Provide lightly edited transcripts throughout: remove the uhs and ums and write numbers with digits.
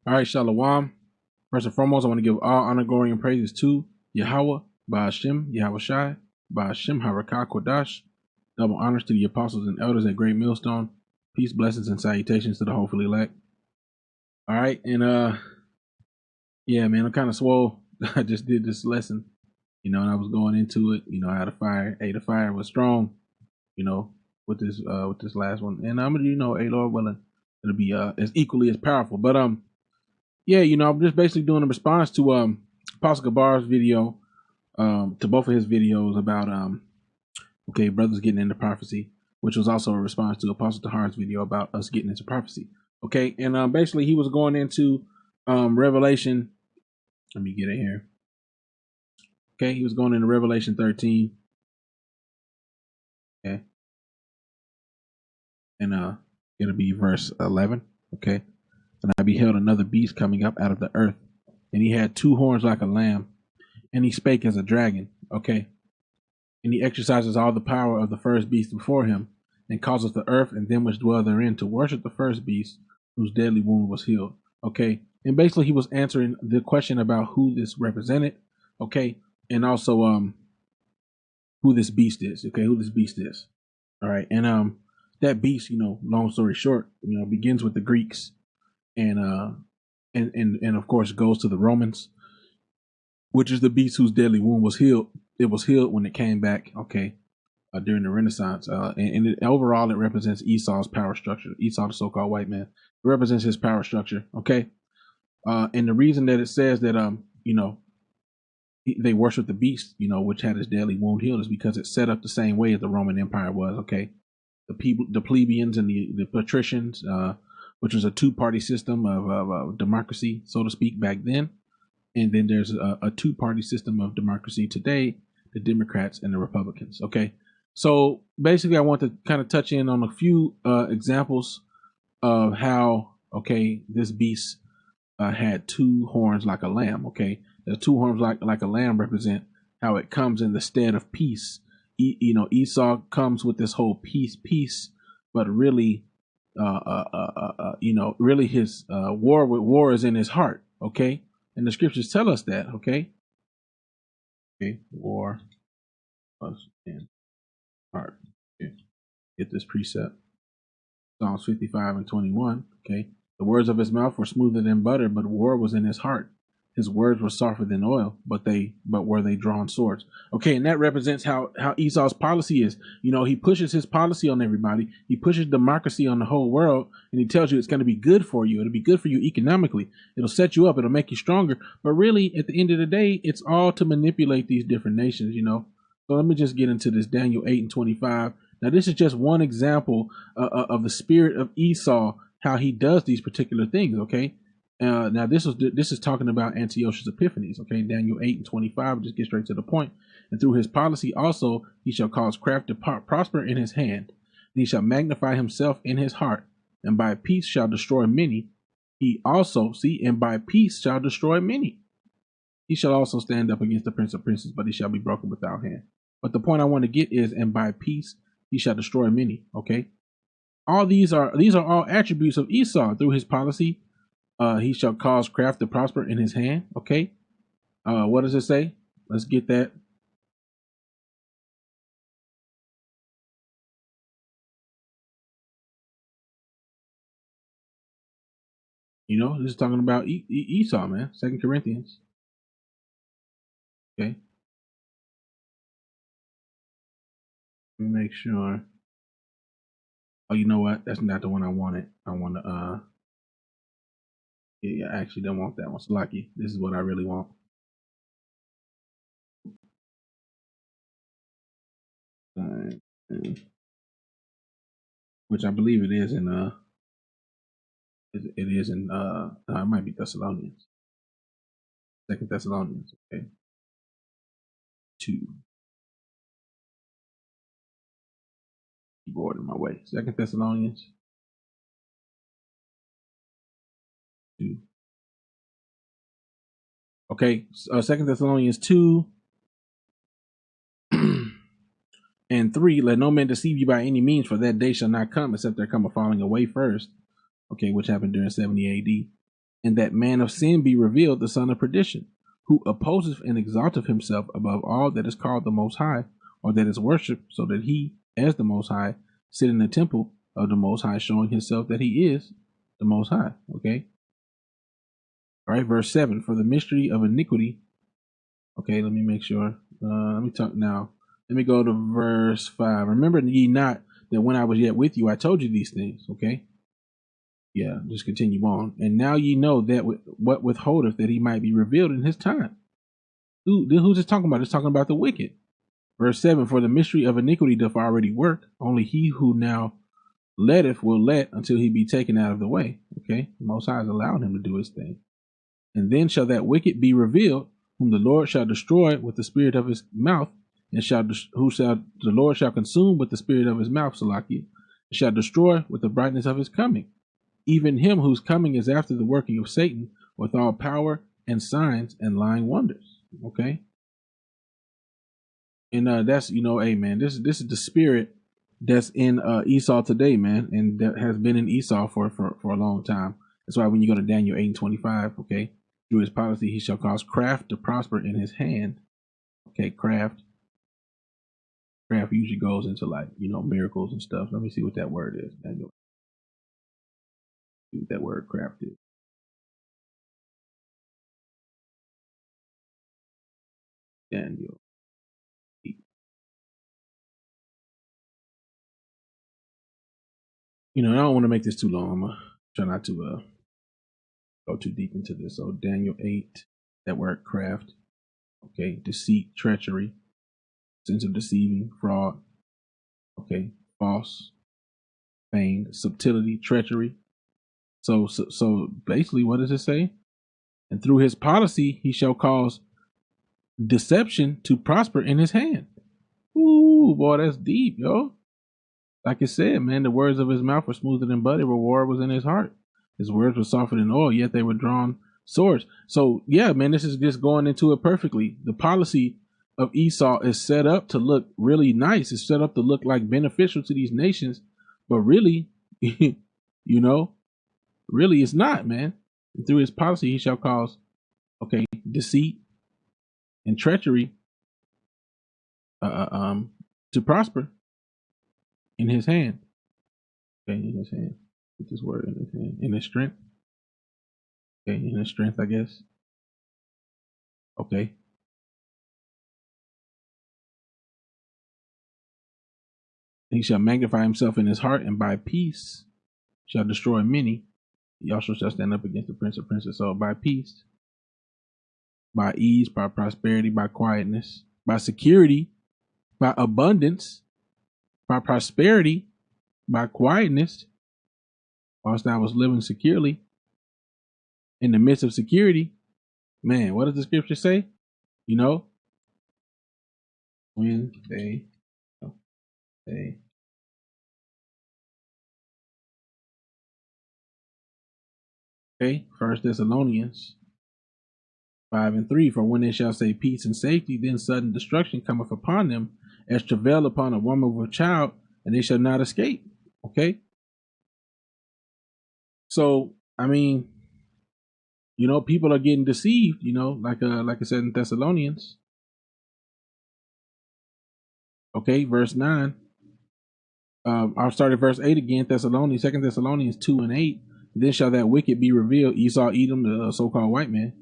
All right, Shalom. First and foremost, I want to give all honor, glory, and praises to Yahweh, Ba'ashem, Yahweh Shai, Ba'ashem, Harakah, Kodash. Double honors to the apostles and elders at Great Millstone. Peace, blessings, and salutations to the hopefully elect. All right, and yeah, man, I'm kind of swole. I just did this lesson, and I was going into it. I had a fire. Hey, the fire was strong, with this last one, and I'm hey, Lord willing, it'll be as equally as powerful. But yeah, I'm just basically doing a response to Apostle Gabar's video, to both of his videos about okay, brothers getting into prophecy, which was also a response to Apostle Tahar's video about us getting into prophecy. Okay, and basically he was going into Revelation. Let me get it here. Okay, he was going into Revelation 13. Okay, and it'll be verse 11. Okay, and I beheld another beast coming up out of the earth, and he had two horns like a lamb, and he spake as a dragon. Okay, and he exercises all the power of the first beast before him, and causeth the earth and them which dwell therein to worship the first beast, whose deadly wound was healed. Okay, and basically he was answering the question about who this represented. Okay, and also who this beast is. Okay, who this beast is. All right, and that beast, long story short, begins with the Greeks, and of course goes to the Romans, which is the beast whose deadly wound was healed. It was healed when it came back. Okay, during the Renaissance, and overall it represents Esau's power structure. Esau, the so-called white man, it represents his power structure. Okay, and the reason that it says that they worship the beast, which had his deadly wound healed, is because it's set up the same way as the Roman Empire was. Okay, the people, the plebeians, and the patricians, which was a two-party system of democracy, so to speak, back then. And then there's a two-party system of democracy today, the Democrats and the Republicans. Okay, so basically I want to kind of touch in on a few examples of how, okay, this beast had two horns like a lamb. Okay, the two horns like a lamb represent how it comes in the stead of peace. Esau comes with this whole peace, but really, really his war is in his heart. Okay, and the scriptures tell us that. Okay, war was in heart. Okay, get this precept. Psalms 55 and 21. Okay, the words of his mouth were smoother than butter, but war was in his heart. His words were softer than oil, but were they drawn swords. Okay, and that represents how Esau's policy is. He pushes his policy on everybody. He pushes democracy on the whole world, and he tells you it's going to be good for you. It'll be good for you economically. It'll set you up. It'll make you stronger. But really, at the end of the day, it's all to manipulate these different nations. So let me just get into this Daniel 8 and 25. Now, this is just one example of the spirit of Esau, how he does these particular things. Okay. Now this is talking about Antiochus Epiphanes. Okay, Daniel 8 and 25. Just get straight to the point. And through his policy also he shall cause craft to prosper in his hand, and he shall magnify himself in his heart, and by peace shall destroy many. He also and by peace shall destroy many. He shall also stand up against the prince of princes, but he shall be broken without hand. But the point I want to get is, and by peace he shall destroy many. Okay, all these are all attributes of Esau through his policy. He shall cause craft to prosper in his hand. Okay. What does it say? Let's get that. This is talking about Esau, man. 2 Corinthians. Okay. Let me make sure. Oh, you know what? That's not the one I wanted. I want to, yeah, I actually don't want that one. Slaki. This is what I really want. Which I believe it is in, it is in, it might be Thessalonians. 2 Thessalonians. Okay. 2. Keyboard in my way. 2 Thessalonians 2. Okay, 2 Thessalonians 2 and 3. Let no man deceive you by any means, for that day shall not come except there come a falling away first. Okay, which happened during 70 AD. and that man of sin be revealed, the son of perdition, who opposeth and exalteth himself above all that is called the Most High, or that is worshipped, so that he, as the Most High, sit in the temple of the Most High, showing himself that he is the Most High. Okay. All right. Verse 7, for the mystery of iniquity. Okay. Let me make sure. Let me talk now. Let me go to verse 5. Remember ye not that when I was yet with you, I told you these things. Okay. Yeah, just continue on. And now ye know that what withholdeth that he might be revealed in his time. Who's this talking about? It's talking about the wicked. Verse 7, for the mystery of iniquity doth already work. Only he who now letteth will let until he be taken out of the way. Okay, the Most High is allowing him to do his thing. And then shall that wicked be revealed, whom the Lord shall destroy with the spirit of his mouth, and the Lord shall consume with the spirit of his mouth, Salakia, and shall destroy with the brightness of his coming. Even him whose coming is after the working of Satan, with all power and signs and lying wonders. Okay, and that's hey man, this is the spirit that's in Esau today, man, and that has been in Esau for a long time. That's why when you go to Daniel 8:25, okay, through his policy he shall cause craft to prosper in his hand. Okay, craft usually goes into like miracles and stuff. Let me see what that word is. Daniel, see what that word craft is. Daniel 8. I don't want to make this too long. I'm gonna try not to go too deep into this. So Daniel 8, that word craft, okay, deceit, treachery, sense of deceiving, fraud, okay, false, feigned, subtlety, treachery. So basically, what does it say? And through his policy, he shall cause deception to prosper in his hand. Ooh, boy, that's deep, yo. Like I said, man, the words of his mouth were smoother than butter, reward was in his heart. His words were softer than oil, yet they were drawn swords. So, yeah, man, this is just going into it perfectly. The policy of Esau is set up to look really nice. It's set up to look like beneficial to these nations, but really, really it's not, man. And through his policy, he shall cause, okay, deceit and treachery to prosper in his hand. Okay, in his hand. Put this word in his hand. In his strength. Okay, in his strength, I guess. Okay. He shall magnify himself in his heart, and by peace shall destroy many. He also shall stand up against the prince of princes. So by peace, by ease, by prosperity, by quietness, by security, by abundance, by prosperity, by quietness, whilst I was living securely in the midst of security. Man, what does the scripture say? When they okay, First Thessalonians 5:3, for when they shall say peace and safety, then sudden destruction cometh upon them, as travail upon a woman with a child, and they shall not escape. Okay, so I mean, people are getting deceived. Like I said in Thessalonians. Okay, verse 9. I'll start at verse 8 again. Second Thessalonians 2:8. Then shall that wicked be revealed, Esau, Edom, the so-called white man.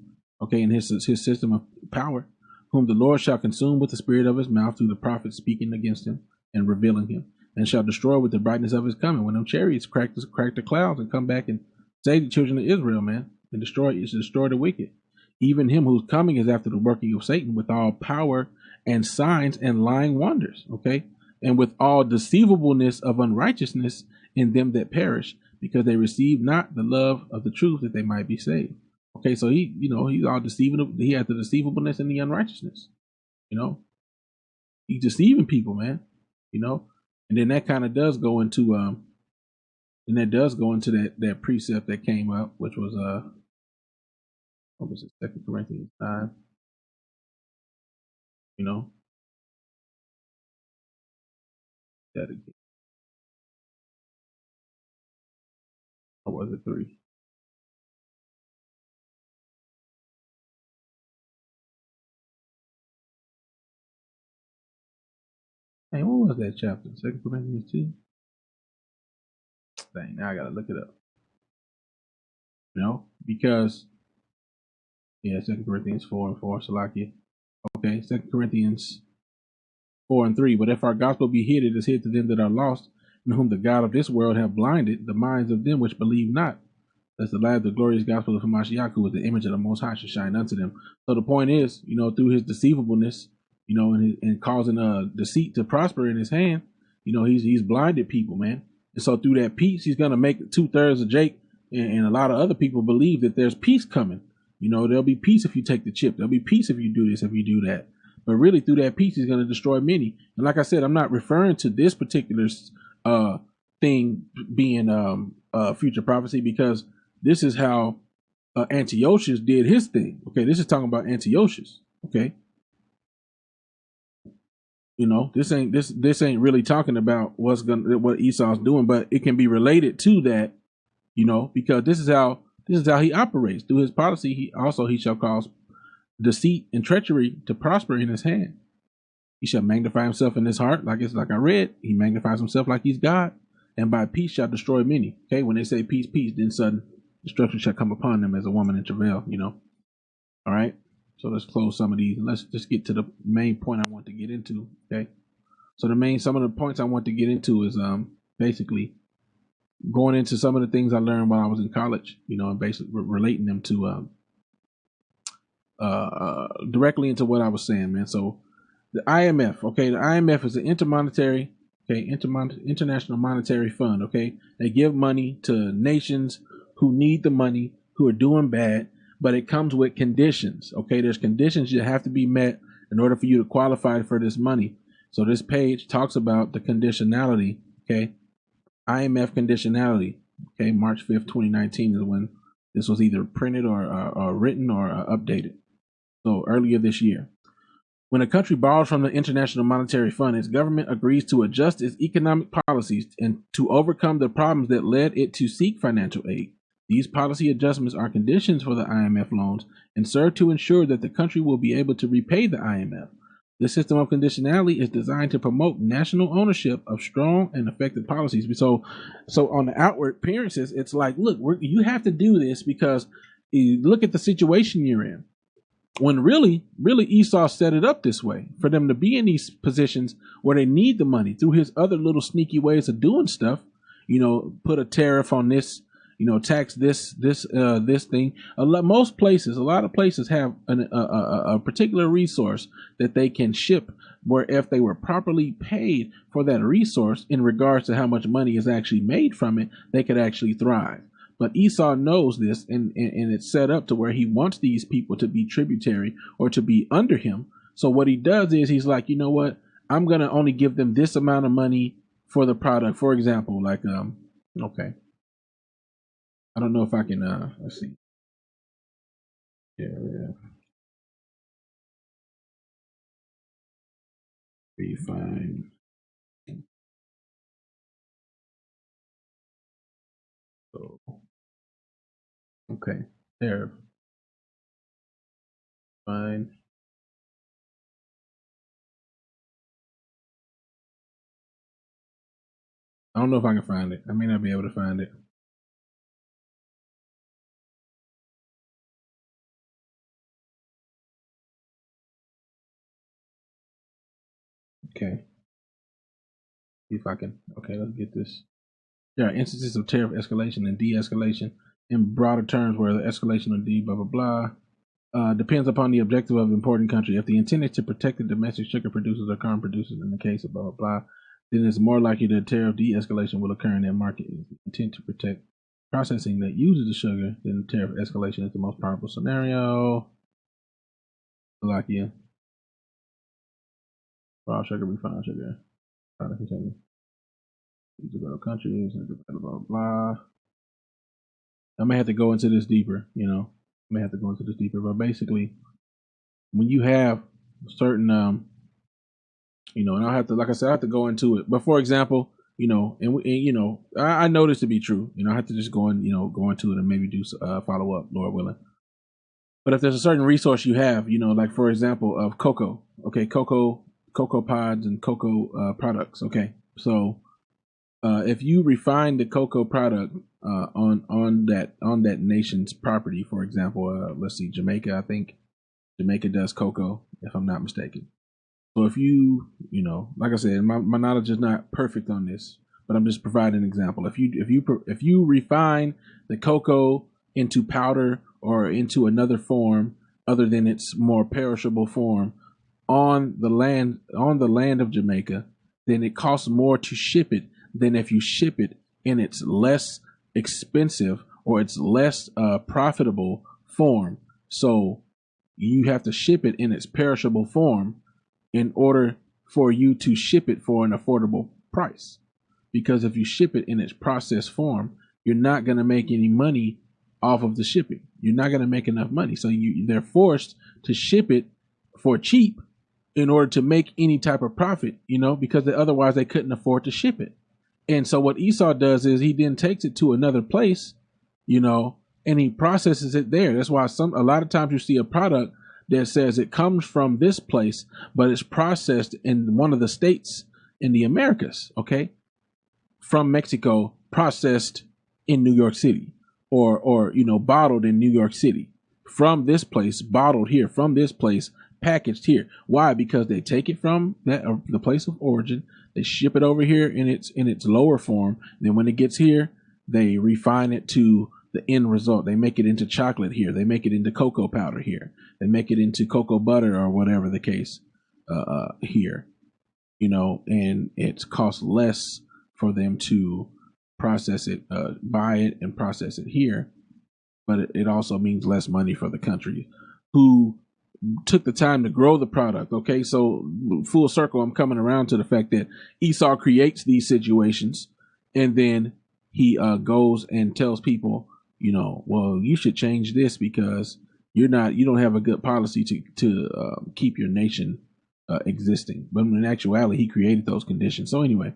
Okay, in his system of power, whom the Lord shall consume with the spirit of his mouth through the prophets speaking against him and revealing him, and shall destroy with the brightness of his coming. When them chariots crack the clouds and come back and save the children of Israel, man, and destroy the wicked. Even him whose coming is after the working of Satan with all power and signs and lying wonders. Okay, and with all deceivableness of unrighteousness in them that perish, because they receive not the love of the truth that they might be saved. Okay, so he's all deceiving. He had the deceivableness and the unrighteousness. You know, he's deceiving people, man. You know, and then that kind of does go into that precept that came up, which was what was it, 2 Corinthians 9. You know, that again. Or was it 3? was that chapter? 2 Corinthians 2? Dang, now I gotta look it up. Because, yeah, 2 Corinthians 4 and 4, Salakia. Okay, 2 Corinthians 4 and 3. But if our gospel be hid, it is hid to them that are lost, in whom the God of this world have blinded the minds of them which believe not. That's the light of the glorious gospel of Hamashiach, who is the image of the Most High, should shine unto them. So the point is, through his deceivableness, and causing deceit to prosper in his hand, he's blinded people, man. And so through that peace, he's gonna make 2/3 of Jake and a lot of other people believe that there's peace coming. There'll be peace if you take the chip. There'll be peace if you do this, if you do that. But really, through that peace, he's going to destroy many. And like I said, I'm not referring to this particular thing being future prophecy, because this is how Antiochus did his thing. Okay, this is talking about Antiochus. Okay, this ain't really talking about what Esau's doing, but it can be related to that. Because this is how he operates. Through his policy, he shall cause deceit and treachery to prosper in his hand. He shall magnify himself in his heart, like I read. He magnifies himself like he's God, and by peace shall destroy many. Okay, when they say peace, peace, then sudden destruction shall come upon them as a woman in travail. All right. So let's close some of these and let's just get to the main point I want to get into. Okay. So some of the points I want to get into is basically going into some of the things I learned while I was in college, and basically relating them to directly into what I was saying, man. So the IMF, okay, the IMF is an International Monetary Fund, okay? They give money to nations who need the money, who are doing bad, but it comes with conditions, okay? There's conditions that have to be met in order for you to qualify for this money. So this page talks about the conditionality, okay? IMF conditionality, okay? March 5th, 2019 is when this was either printed or written or updated. So earlier this year. When a country borrows from the International Monetary Fund, its government agrees to adjust its economic policies and to overcome the problems that led it to seek financial aid. These policy adjustments are conditions for the IMF loans and serve to ensure that the country will be able to repay the IMF. This system of conditionality is designed to promote national ownership of strong and effective policies. So on the outward appearances, it's like, look, you have to do this because you look at the situation you're in. When really Esau set it up this way for them to be in these positions where they need the money through his other little sneaky ways of doing stuff. Put a tariff on this, tax this thing. A lot of places have a particular resource that they can ship, where if they were properly paid for that resource in regards to how much money is actually made from it, they could actually thrive. But Esau knows this, and it's set up to where he wants these people to be tributary or to be under him. So what he does is he's like, you know what? I'm going to only give them this amount of money for the product. For example, like, okay. I don't know if I can, let's see. Yeah. Refine. So, okay. There. Fine. I don't know if I can find it. I may not be able to find it. Okay. See if I can. Okay, let's get this. There are instances of tariff escalation and de-escalation in broader terms where the escalation of blah, blah, blah, depends upon the objective of an important country. If the intent is to protect the domestic sugar producers or corn producers in the case of blah, blah, blah, then it's more likely that tariff de-escalation will occur in that market. If the intent to protect processing that uses the sugar, then tariff escalation is the most powerful scenario. Slovakia. Raw sugar, refined sugar. Product containing these developed countries, blah, blah, blah. I may have to go into this deeper, but basically, when you have certain, and I'll have to, like I said, I have to go into it. But for example, I know this to be true. I have to just go into it and maybe do follow up, Lord willing. But if there's a certain resource you have, like for example, of cocoa, okay, cocoa cocoa pods and cocoa products. Okay, so if you refine the cocoa product on that nation's property, for example, let's see, Jamaica. I think Jamaica does cocoa, if I'm not mistaken. So if like I said, my knowledge is not perfect on this, but I'm just providing an example. If you refine the cocoa into powder or into another form other than its more perishable form on the land of Jamaica, then it costs more to ship it than if you ship it in its less expensive or its less profitable form. So you have to ship it in its perishable form in order for you to ship it for an affordable price. Because if you ship it in its processed form, you're not going to make any money off of the shipping. You're not going to make enough money. So they're forced to ship it for cheap in order to make any type of profit, because otherwise they couldn't afford to ship it. And so what Esau does is he then takes it to another place, and he processes it there. That's why a lot of times you see a product that says it comes from this place, but it's processed in one of the states in the Americas, okay? From Mexico, processed in New York City, or bottled in New York City. From this place, bottled here. From this place, packaged here. Why? Because they take it from the place of origin, they ship it over here in its lower form. Then when it gets here, they refine it to the end result. They make it into chocolate here. They make it into cocoa powder here. They make it into cocoa butter or whatever the case here. And it costs less for them to process it, buy it and process it here. But it also means less money for the country who took the time to grow the product. Okay, so full circle, I'm coming around to the fact that Esau creates these situations, and then he goes and tells people, well, you should change this because you don't have a good policy to keep your nation existing. But in actuality, he created those conditions. So anyway,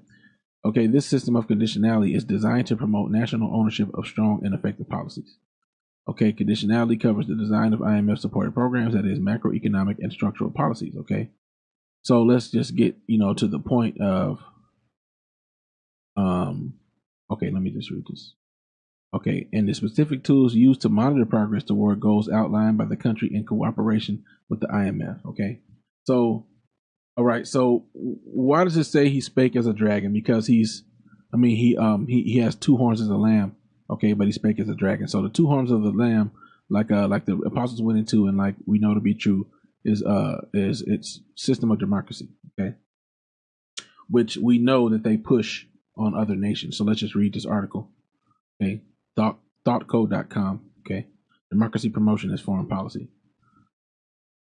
okay, this system of conditionality is designed to promote national ownership of strong and effective policies. Okay, conditionality covers the design of IMF supported programs, that is macroeconomic and structural policies. Okay, so let's just get to the point of okay, let me just read this. Okay, and the specific tools used to monitor progress toward goals outlined by the country in cooperation with the IMF. Okay, so all right, so why does it say he spake as a dragon? Because he has two horns as a lamb. Okay, but he spake as a dragon. So the two horns of the lamb, like the apostles went into, and like we know to be true, is its system of democracy. Okay, which we know that they push on other nations. So let's just read this article. Okay, thoughtcode.com. Okay, democracy promotion is foreign policy.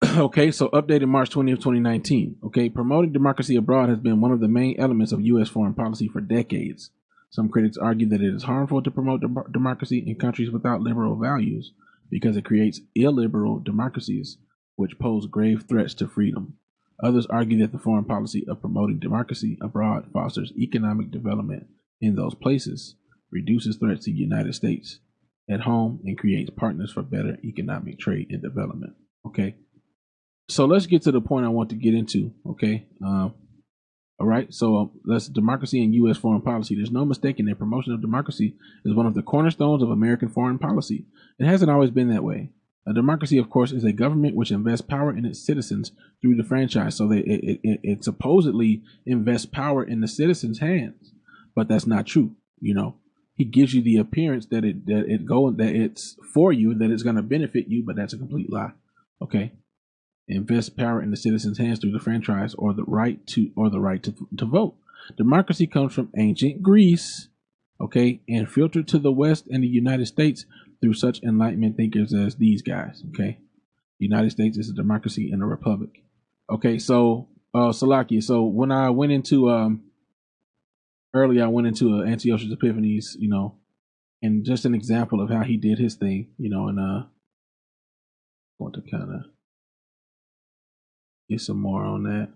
Okay, so updated March 20th, 2019. Okay, promoting democracy abroad has been one of the main elements of U.S. foreign policy for decades. Some critics argue that it is harmful to promote democracy in countries without liberal values because it creates illiberal democracies which pose grave threats to freedom. Others argue that the foreign policy of promoting democracy abroad fosters economic development in those places, reduces threats to the United States at home, and creates partners for better economic trade and development. Okay, so let's get to the point I want to get into. Okay. All right. So that's democracy and U.S. foreign policy. There's no mistaking that promotion of democracy is one of the cornerstones of American foreign policy. It hasn't always been that way. A democracy, of course, is a government which invests power in its citizens through the franchise. So it supposedly invests power in the citizens' hands, but that's not true. He gives you the appearance that it's for you, that it's going to benefit you, but that's a complete lie. Okay. Invest power in the citizens' hands through the franchise or the right to vote. Democracy comes from ancient Greece, okay, and filtered to the West and the United States through such Enlightenment thinkers as these guys. Okay, the United States is a democracy and a republic. Okay, so Salakia. So when I went into earlier, I went into Antiochus Epiphanes, and just an example of how he did his thing, and want to kind of get some more on that.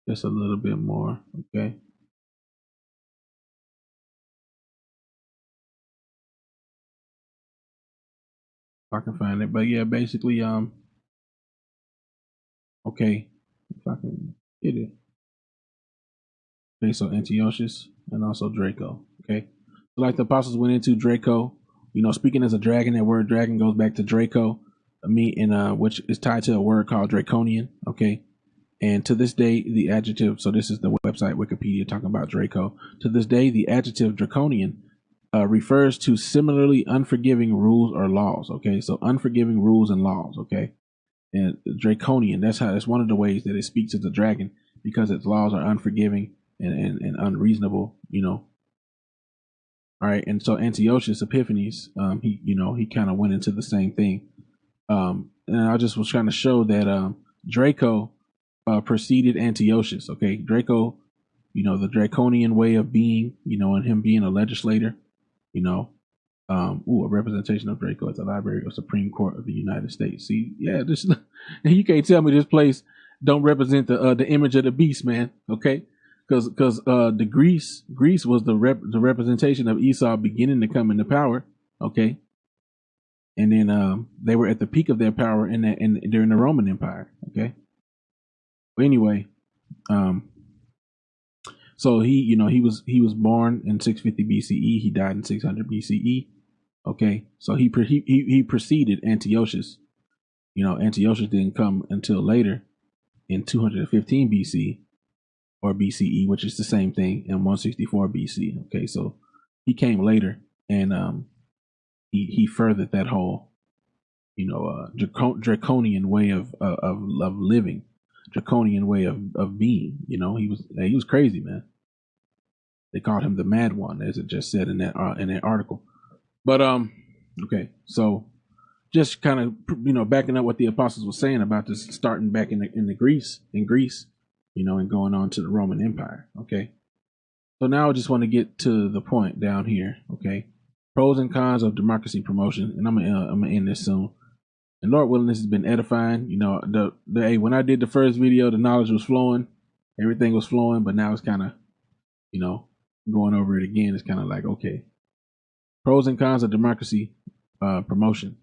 Just a little bit more, okay? If I can find it. But yeah, basically, okay. if I can get it. Okay, so Antiochus and also Draco. Okay, so like the apostles went into Draco, speaking as a dragon. That word dragon goes back to Draco, which is tied to a word called draconian. Okay, and to this day, the adjective. So this is the website Wikipedia talking about Draco. To this day, the adjective draconian refers to similarly unforgiving rules or laws. Okay, so unforgiving rules and laws. Okay, and draconian. That's one of the ways that it speaks as a dragon, because its laws are unforgiving and unreasonable. All right, and so Antiochus Epiphanes, he kind of went into the same thing. And I just was trying to show that Draco preceded Antiochus. Okay, Draco, the draconian way of being, and him being a legislator, a representation of Draco at the Library of Supreme Court of the United States. See, yeah, this you can't tell me this place don't represent the image of the beast, man. Okay, because the Greece was the representation of Esau beginning to come into power. Okay, and then they were at the peak of their power during the Roman Empire. Okay, but anyway, so he was born in 650 BCE. He died in 600 BCE. Okay, so he preceded Antiochus. Antiochus didn't come until later in 215 BC or BCE, which is the same thing, in 164 BC. Okay, so he came later, and he furthered that whole draconian way of living, draconian way of being. He was crazy, man. They called him the Mad One, as it just said in that article. But okay, so just kind of backing up what the apostles were saying about this, starting back in Greece, and going on to the Roman Empire. Okay, so now I just want to get to the point down here. Okay, pros and cons of democracy promotion, and I'm gonna end this soon. And Lord willing, this has been edifying. When I did the first video, the knowledge was flowing, everything was flowing, but now it's kind of, going over it again. It's kind of like, okay. Pros and cons of democracy promotion.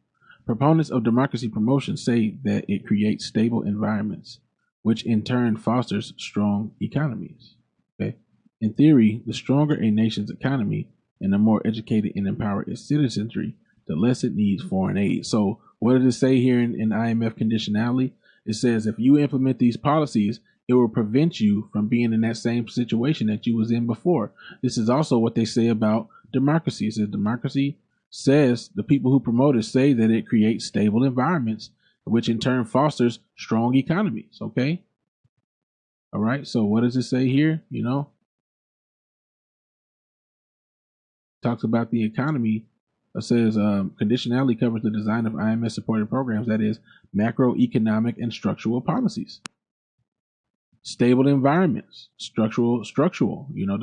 Proponents of democracy promotion say that it creates stable environments, which in turn fosters strong economies. Okay. In theory, the stronger a nation's economy and the more educated and empowered its citizenry, the less it needs foreign aid. So what does it say here in IMF conditionality? It says if you implement these policies, it will prevent you from being in that same situation that you was in before. This is also what they say about democracy. It says democracy says the people who promote it say that it creates stable environments, which in turn fosters strong economies. Okay. All right. So what does it say here? Talks about the economy. It says conditionality covers the design of IMF supported programs, that is macroeconomic and structural policies. Stable environments, structural, the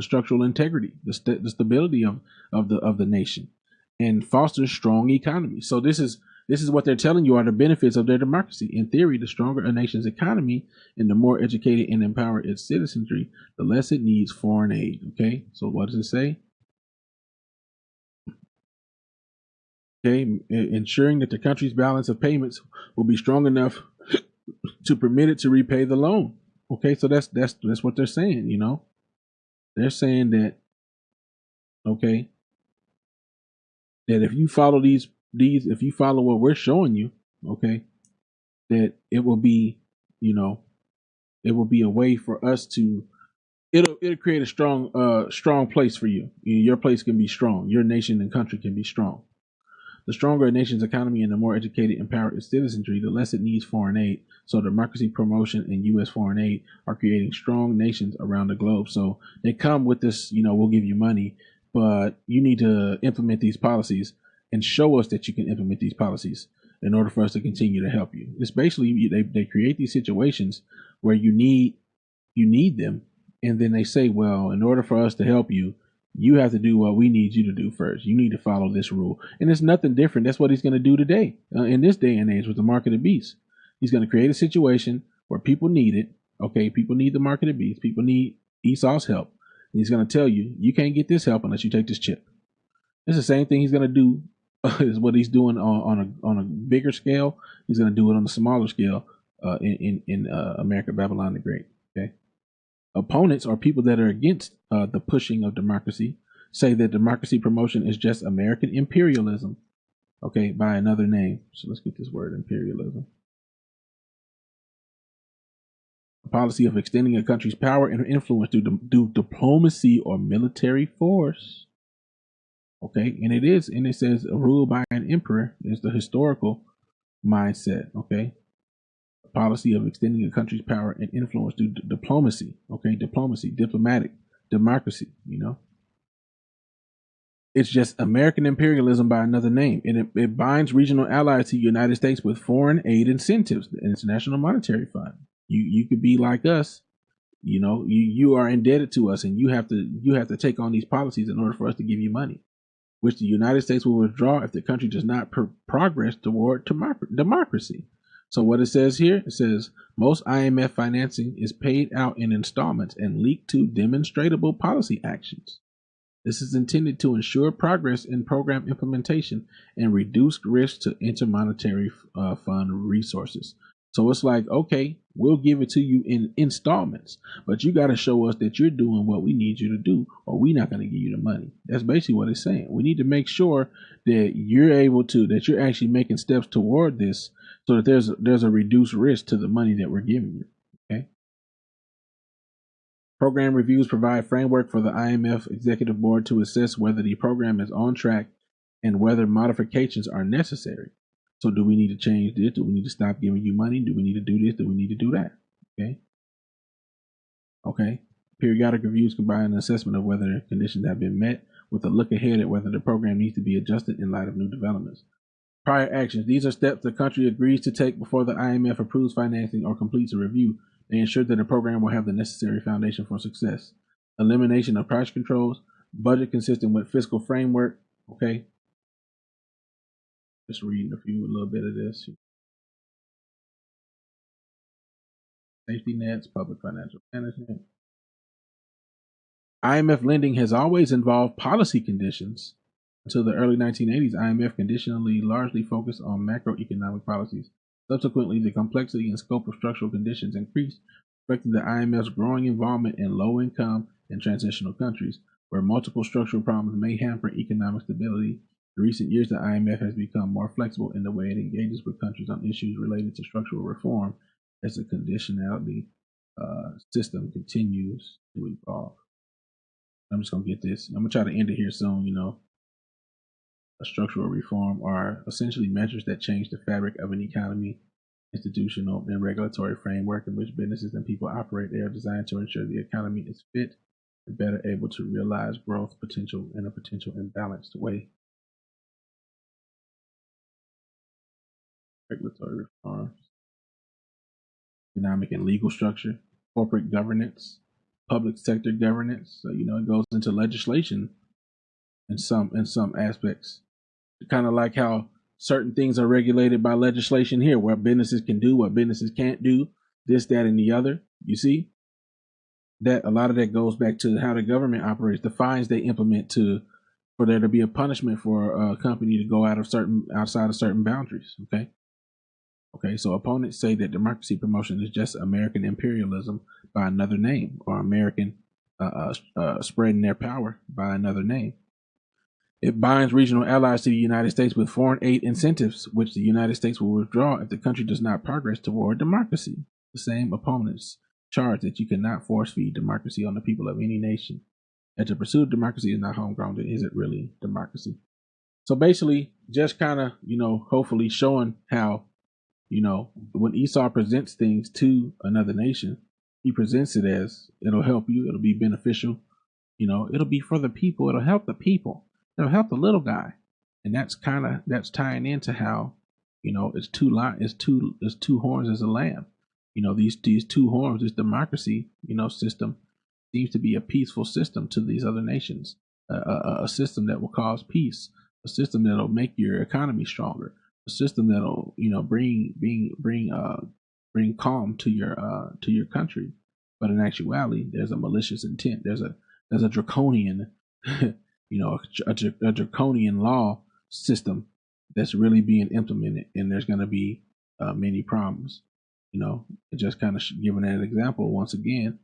structural integrity, the stability of the nation, and fosters strong economies. So this is what they're telling you are the benefits of their democracy. In theory, the stronger a nation's economy and the more educated and empowered its citizenry, the less it needs foreign aid. Okay, so what does it say? Okay, ensuring that the country's balance of payments will be strong enough to permit it to repay the loan. Okay, so that's what they're saying. They're saying that, okay, that if you follow if you follow what we're showing you, okay, that it will be, it will be a way for us to, it'll create a strong place for you. Your place can be strong. Your nation and country can be strong. The stronger a nation's economy and the more educated and empowered its citizenry, the less it needs foreign aid. So democracy promotion and U.S. foreign aid are creating strong nations around the globe. So they come with this, we'll give you money, but you need to implement these policies and show us that you can implement these policies in order for us to continue to help you. It's basically, they create these situations where you need them. And then they say, well, in order for us to help you, you have to do what we need you to do first. You need to follow this rule. And it's nothing different. That's what he's going to do today in this day and age with the mark of the beast. He's going to create a situation where people need it. Okay, people need the mark of the beast. People need Esau's help. And he's going to tell you, you can't get this help unless you take this chip. It's the same thing he's going to do is what he's doing on a bigger scale. He's going to do it on a smaller scale in America, Babylon the Great. Okay, opponents or people that are against the pushing of democracy say that democracy promotion is just American imperialism. Okay, by another name. So let's get this word imperialism. A policy of extending a country's power and influence through diplomacy or military force. Okay, and it says ruled by an emperor is the historical mindset. Okay, a policy of extending a country's power and influence through diplomacy. Okay, diplomacy, diplomatic, democracy. It's just American imperialism by another name, and it binds regional allies to the United States with foreign aid incentives. The International Monetary Fund. You could be like us. You are indebted to us, and you have to take on these policies in order for us to give you money, which the United States will withdraw if the country does not progress toward democracy. So what it says here, it says most IMF financing is paid out in installments and leaked to demonstrable policy actions. This is intended to ensure progress in program implementation and reduce risk to intermonetary fund resources. So it's like, okay, we'll give it to you in installments, but you got to show us that you're doing what we need you to do, or we're not going to give you the money. That's basically what it's saying. We need to make sure that you're actually making steps toward this, so that there's a reduced risk to the money that we're giving you. Okay. Program reviews provide framework for the IMF Executive Board to assess whether the program is on track and whether modifications are necessary. So do we need to change this? Do we need to stop giving you money? Do we need to do this? Do we need to do that? Okay. Periodic reviews combine an assessment of whether conditions have been met with a look ahead at whether the program needs to be adjusted in light of new developments. Prior actions. These are steps the country agrees to take before the IMF approves financing or completes a review. They ensure that the program will have the necessary foundation for success. Elimination of price controls, budget consistent with fiscal framework. Okay. Just reading a little bit of this. Safety nets, public financial management. IMF lending has always involved policy conditions. Until the early 1980s, IMF conditionally largely focused on macroeconomic policies. Subsequently, the complexity and scope of structural conditions increased, reflecting the IMF's growing involvement in low-income and transitional countries, where multiple structural problems may hamper economic stability. In recent years, the IMF has become more flexible in the way it engages with countries on issues related to structural reform as the conditionality system continues to evolve. I'm just going to get this. I'm going to try to end it here soon, A structural reform are essentially measures that change the fabric of an economy, institutional, and regulatory framework in which businesses and people operate. They are designed to ensure the economy is fit and better able to realize growth potential in a potential imbalanced way. Regulatory reforms, economic and legal structure, corporate governance, public sector governance. So, it goes into legislation in some aspects. Kind of like how certain things are regulated by legislation here, where businesses can do what businesses can't do, this, that, and the other. You see that a lot of that goes back to how the government operates, the fines they implement for there to be a punishment for a company to go outside of certain boundaries. Okay. So opponents say that democracy promotion is just American imperialism by another name, or American spreading their power by another name. It binds regional allies to the United States with foreign aid incentives, which the United States will withdraw if the country does not progress toward democracy. The same opponents charge that you cannot force feed democracy on the people of any nation. That the pursuit of democracy is not homegrown, then is it really democracy? So basically, just kind of, hopefully showing how, when Esau presents things to another nation, he presents it as it'll help you, it'll be beneficial, it'll be for the people, it'll help the people. It'll help the little guy, and that's tying into how, it's two horns as a lamb. These two horns, this democracy, system seems to be a peaceful system to these other nations, a system that will cause peace, a system that'll make your economy stronger, a system that'll bring calm to your country. But in actuality, there's a malicious intent. There's a draconian a draconian law system that's really being implemented, and there's going to be many problems. You know, just kind of giving that example once again.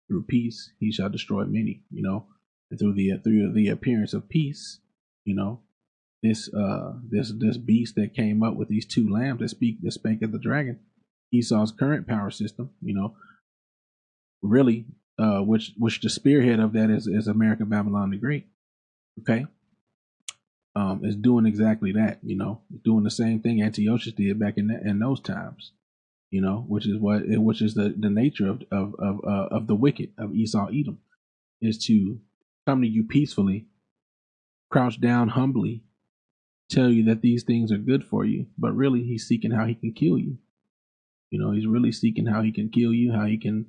Through peace, he shall destroy many. You know, and through the appearance of peace, you know, this beast that came up with these two lambs that spake at the dragon, Esau's current power system. You know, really, which the spearhead of that is America Babylon the Great. Okay, is doing exactly that. You know, doing the same thing Antiochus did back in those times. You know, which is the nature of the wicked of Esau Edom, is to come to you peacefully, crouch down humbly, tell you that these things are good for you, but really he's seeking how he can kill you. You know, he's really seeking how he can kill you, how he can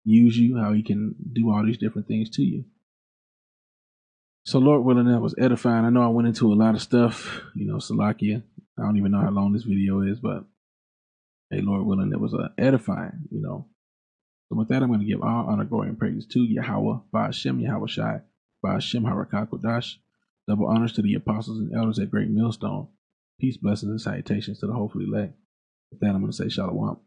use you, how he can do all these different things to you. So Lord willing, that was edifying. I know I went into a lot of stuff, you know, Salakia. I don't even know how long this video is, but hey, Lord willing, it was edifying, you know. So with that, I'm going to give all honor, glory, and praise to Yahweh, Ba'ashem, Yahweh Shai, Ba'ashem, Harakah Kodash. Double honors to the apostles and elders at Great Millstone. Peace, blessings, and salutations to the hopefully elect. With that, I'm going to say Shalom.